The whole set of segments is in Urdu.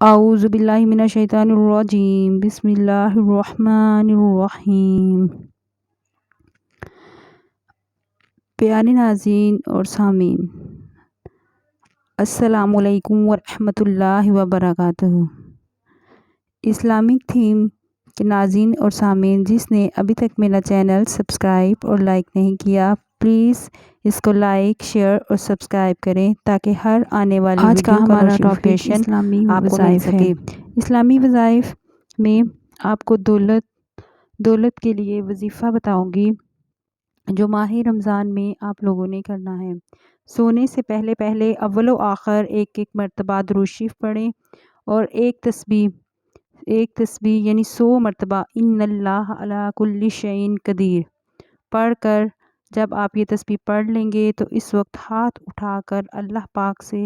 اعوذ باللہ من الشیطان الرجیم بسم اللہ الرحمن الرحیم۔ پیارے ناظرین اور سامعین، السلام علیکم ورحمۃ اللہ وبرکاتہ۔ اسلامک تھیم کے ناظرین اور سامعین، جس نے ابھی تک میرا چینل سبسکرائب اور لائک نہیں کیا، پلیز اس کو لائک، شیئر اور سبسکرائب کریں تاکہ ہر آنے والی آج کا ویڈیو کا ہمارا ٹاپک نوٹیفیکیشن اسلامی آپ کو مل وظائف ہے۔ سکے۔ اسلامی وظائف میں آپ کو دولت کے لیے وظیفہ بتاؤں گی جو ماہ رمضان میں آپ لوگوں نے کرنا ہے۔ سونے سے پہلے اول و آخر ایک مرتبہ درود شریف پڑھیں اور ایک تسبیح یعنی 100 مرتبہ ان اللہ علی کل شیء قدیر پڑھ کر جب آپ یہ تسبیح پڑھ لیں گے تو اس وقت ہاتھ اٹھا کر اللہ پاک سے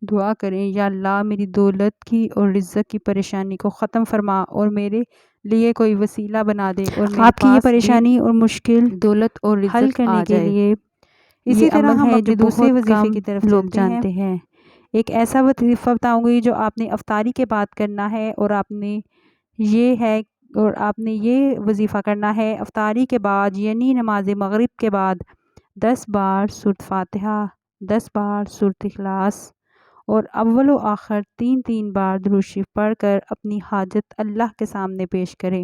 دعا کریں، یا اللہ میری دولت کی اور رزق کی پریشانی کو ختم فرما اور میرے لیے کوئی وسیلہ بنا دے، اور میرے آپ کی یہ پاس بھی پریشانی اور مشکل دولت اور رزق حل کرنے کے لیے اسی طرح ہم اپنے دوسرے بہت وظیفے کم کی طرف لوگ چلتے جانتے ہیں۔ ایک ایسا وظیفہ بتاؤں گی جو آپ نے افطاری کے بعد کرنا ہے، اور آپ نے یہ وظیفہ کرنا ہے افطاری کے بعد، یعنی نماز مغرب کے بعد 10 بار سورۃ فاتحہ، 10 بار سورۃ اخلاص اور اول و آخر 3 بار درود شریف پڑھ کر اپنی حاجت اللہ کے سامنے پیش کریں۔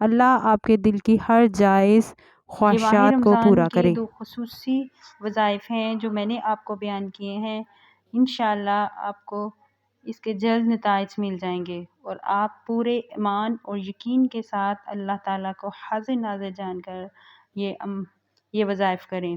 اللہ آپ کے دل کی ہر جائز خواہشات کو پورا کرے۔ یہ دو خصوصی وظائف ہیں جو میں نے آپ کو بیان کیے ہیں۔ انشاءاللہ آپ کو اس کے جلد نتائج مل جائیں گے، اور آپ پورے ایمان اور یقین کے ساتھ اللہ تعالیٰ کو حاضر ناظر جان کر یہ وظائف کریں۔